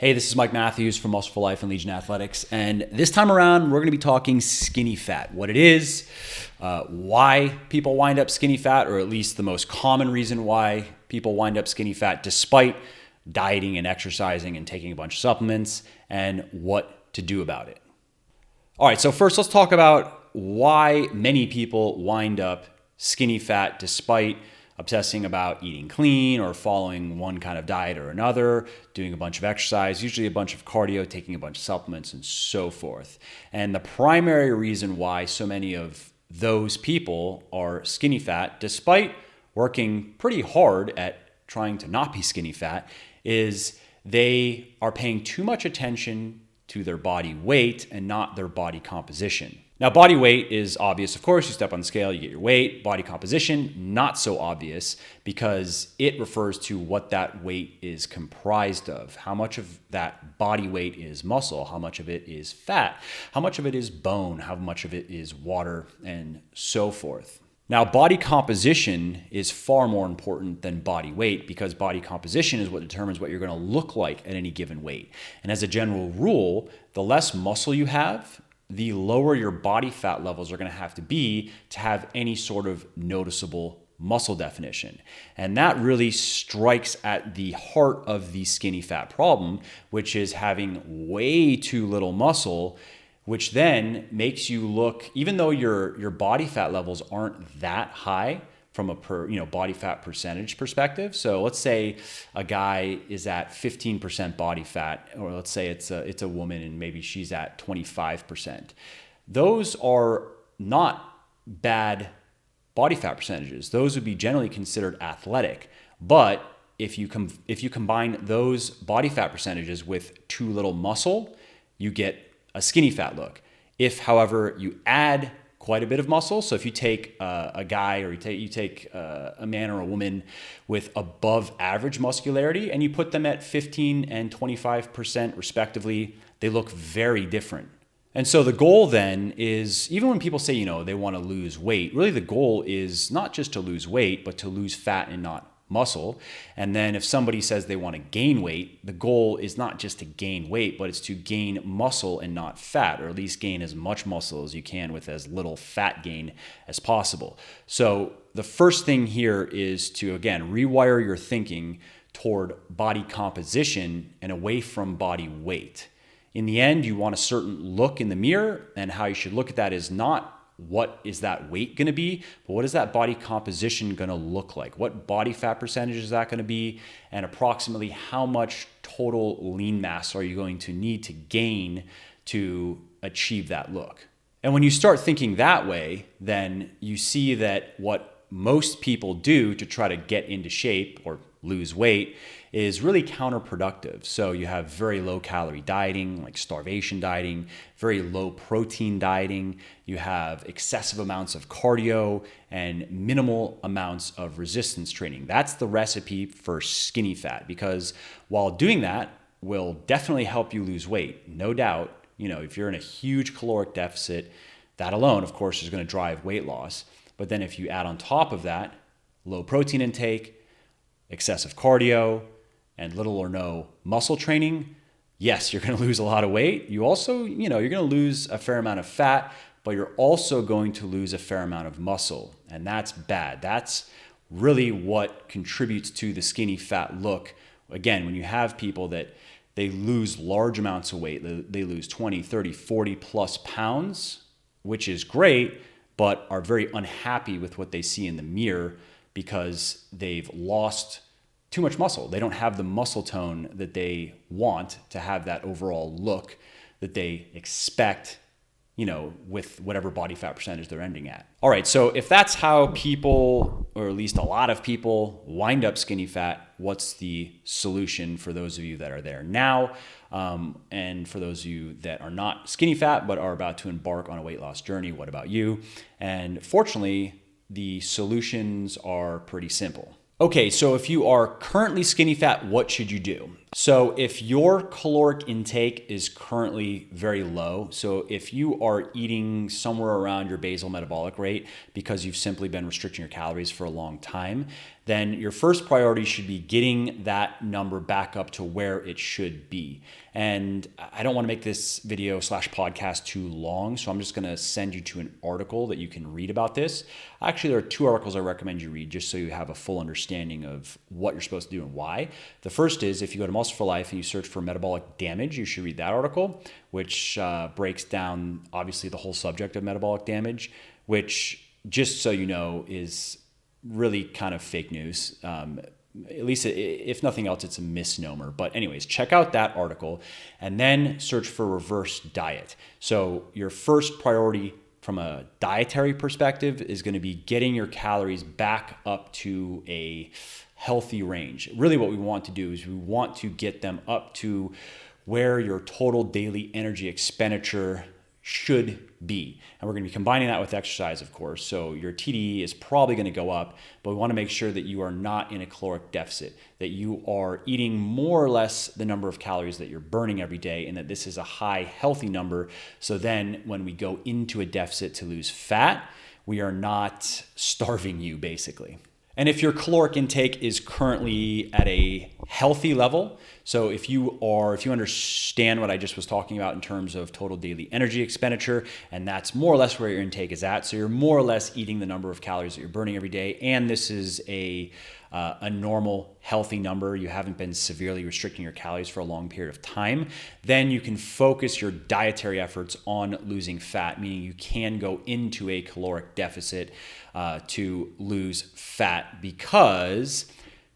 Hey, this is Mike Matthews from Muscle for Life and Legion Athletics, and this time around we're going to be talking skinny fat, what it is, why people wind up skinny fat, or at least the most common reason why people wind up skinny fat despite dieting and exercising and taking a bunch of supplements, and what to do about it. All right, so first let's talk about why many people wind up skinny fat despite obsessing about eating clean or following one kind of diet or another, doing a bunch of exercise, usually a bunch of cardio, taking a bunch of supplements, and so forth. And the primary reason why so many of those people are skinny fat, despite working pretty hard at trying to not be skinny fat, is they are paying too much attention to their body weight and not their body composition. Now, body weight is obvious, of course. You step on the scale, you get your weight. Body composition, not so obvious, because it refers to what that weight is comprised of. How much of that body weight is muscle? How much of it is fat? How much of it is bone? How much of it is water? And so forth. Now, body composition is far more important than body weight, because body composition is what determines what you're going to look like at any given weight. And as a general rule, the less muscle you have, the lower your body fat levels are going to have any sort of noticeable muscle definition. And that really strikes at the heart of the skinny fat problem, which is having way too little muscle, which then makes you look, even though your body fat levels aren't that high from a body fat percentage perspective. So let's say a guy is at 15% body fat, or let's say it's a woman and maybe she's at 25%. Those are not bad body fat percentages. Those would be generally considered athletic. But if you combine those body fat percentages with too little muscle, you get a skinny fat look. If, however, you add quite a bit of muscle, so if you take a guy or you take a man or a woman with above average muscularity and you put them at 15 and 25% respectively, they look very different. And so the goal then is, even when people say, they want to lose weight, really the goal is not just to lose weight, but to lose fat and not muscle. And then if somebody says they want to gain weight, the goal is not just to gain weight, but it's to gain muscle and not fat, or at least gain as much muscle as you can with as little fat gain as possible. So the first thing here is to, again, rewire your thinking toward body composition and away from body weight. In the end, you want a certain look in the mirror, and how you should look at that is not what is that weight going to be, but what is that body composition going to look like? What body fat percentage is that going to be? And approximately how much total lean mass are you going to need to gain to achieve that look? And when you start thinking that way, then you see that what most people do to try to get into shape or lose weight is really counterproductive. So you have very low calorie dieting, like starvation dieting, very low protein dieting. You have excessive amounts of cardio and minimal amounts of resistance training. That's the recipe for skinny fat, because while doing that will definitely help you lose weight, no doubt. If you're in a huge caloric deficit, that alone, of course, is going to drive weight loss. But then if you add on top of that low protein intake, excessive cardio, and little or no muscle training, yes, you're going to lose a lot of weight. You also, you're going to lose a fair amount of fat, but you're also going to lose a fair amount of muscle. And that's bad. That's really what contributes to the skinny fat look. Again, when you have people that they lose large amounts of weight, they lose 20, 30, 40 plus pounds, which is great, but are very unhappy with what they see in the mirror because they've lost too much muscle. They don't have the muscle tone that they want to have that overall look that they expect, with whatever body fat percentage they're ending at. All right, so if that's how people, or at least a lot of people, wind up skinny fat, what's the solution for those of you that are there now? And for those of you that are not skinny fat but are about to embark on a weight loss journey, what about you? And fortunately, the solutions are pretty simple. Okay, so if you are currently skinny fat, what should you do? So if your caloric intake is currently very low, so if you are eating somewhere around your basal metabolic rate because you've simply been restricting your calories for a long time, then your first priority should be getting that number back up to where it should be. And I don't want to make this video / podcast too long, so I'm just going to send you to an article that you can read about this. Actually, there are 2 articles I recommend you read just so you have a full understanding of what you're supposed to do and why. The first is if you go to Muscle for Life and you search for metabolic damage, you should read that article, which breaks down obviously the whole subject of metabolic damage, which, just so you know, is really kind of fake news. At least if nothing else, it's a misnomer. But anyways, check out that article and then search for reverse diet. So your first priority from a dietary perspective is going to be getting your calories back up to a healthy range. Really what we want to do is we want to get them up to where your total daily energy expenditure should be. And we're going to be combining that with exercise, of course. So your TDE is probably going to go up, but we want to make sure that you are not in a caloric deficit, that you are eating more or less the number of calories that you're burning every day, and that this is a high, healthy number. So then when we go into a deficit to lose fat, we are not starving you, basically. And if your caloric intake is currently at a healthy level, so if you understand what I just was talking about in terms of total daily energy expenditure, and that's more or less where your intake is at, so you're more or less eating the number of calories that you're burning every day, and this is a normal, healthy number, you haven't been severely restricting your calories for a long period of time, then you can focus your dietary efforts on losing fat, meaning you can go into a caloric deficit to lose fat, because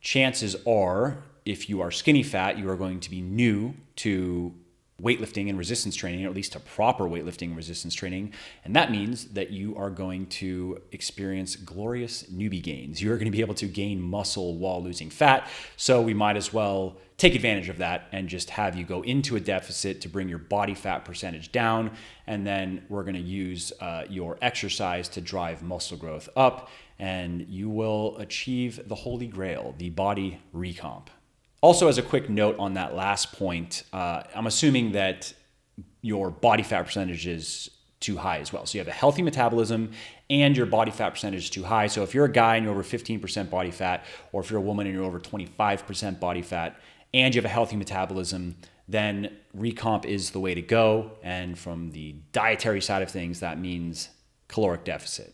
chances are, if you are skinny fat, you are going to be new to weightlifting and resistance training, or at least to proper weightlifting and resistance training. And that means that you are going to experience glorious newbie gains. You're going to be able to gain muscle while losing fat. So we might as well take advantage of that and just have you go into a deficit to bring your body fat percentage down. And then we're going to use your exercise to drive muscle growth up, and you will achieve the holy grail, the body recomp. Also, as a quick note on that last point, I'm assuming that your body fat percentage is too high as well. So you have a healthy metabolism and your body fat percentage is too high. So if you're a guy and you're over 15% body fat, or if you're a woman and you're over 25% body fat, and you have a healthy metabolism, then recomp is the way to go. And from the dietary side of things, that means caloric deficit.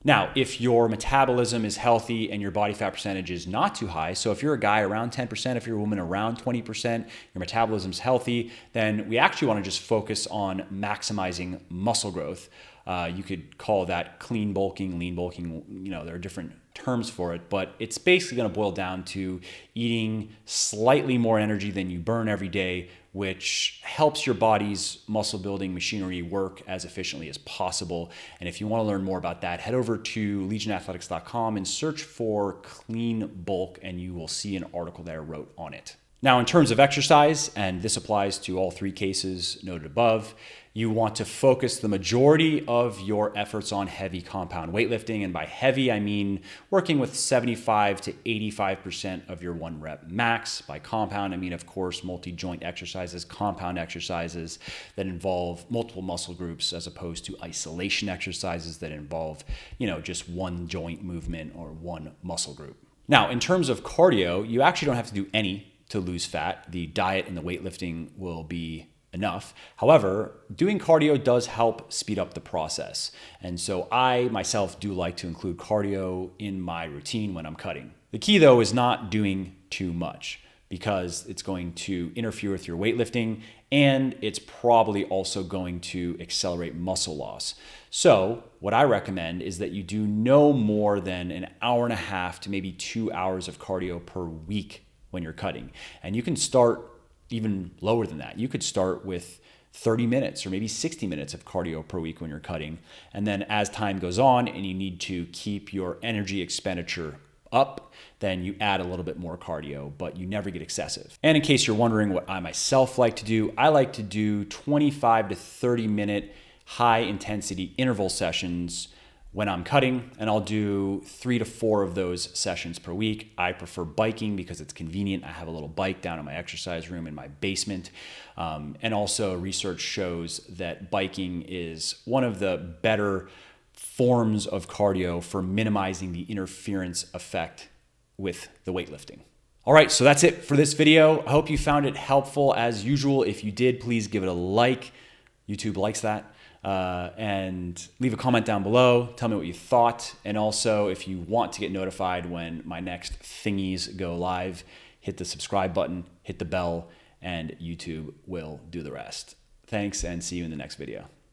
Now, if your metabolism is healthy and your body fat percentage is not too high, so if you're a guy around 10%, if you're a woman around 20%, your metabolism's healthy, then we actually want to just focus on maximizing muscle growth. You could call that clean bulking, lean bulking, there are different terms for it, but it's basically going to boil down to eating slightly more energy than you burn every day, which helps your body's muscle building machinery work as efficiently as possible. And if you want to learn more about that, head over to legionathletics.com and search for clean bulk, and you will see an article that I wrote on it. Now, in terms of exercise, and this applies to all 3 cases noted above, you want to focus the majority of your efforts on heavy compound weightlifting. And by heavy, I mean working with 75 to 85% of your 1 rep max. By compound, I mean, of course, multi-joint exercises, compound exercises that involve multiple muscle groups, as opposed to isolation exercises that involve, just 1 joint movement or 1 muscle group. Now, in terms of cardio, you actually don't have to do any to lose fat. The diet and the weightlifting will be enough. However, doing cardio does help speed up the process. And so I myself do like to include cardio in my routine when I'm cutting. The key though is not doing too much, because it's going to interfere with your weightlifting, and it's probably also going to accelerate muscle loss. So what I recommend is that you do no more than an hour and a half to maybe 2 hours of cardio per week when you're cutting. And you can start even lower than that. You could start with 30 minutes or maybe 60 minutes of cardio per week when you're cutting. And then as time goes on and you need to keep your energy expenditure up, then you add a little bit more cardio, but you never get excessive. And in case you're wondering what I myself like to do, I like to do 25 to 30 minute high intensity interval sessions when I'm cutting, and I'll do 3 to 4 of those sessions per week. I prefer biking because it's convenient. I have a little bike down in my exercise room in my basement. And also research shows that biking is one of the better forms of cardio for minimizing the interference effect with the weightlifting. All right, so that's it for this video. I hope you found it helpful as usual. If you did, please give it a like. YouTube likes that. And leave a comment down below. Tell me what you thought. And also, if you want to get notified when my next thingies go live, hit the subscribe button, hit the bell, and YouTube will do the rest. Thanks, and see you in the next video.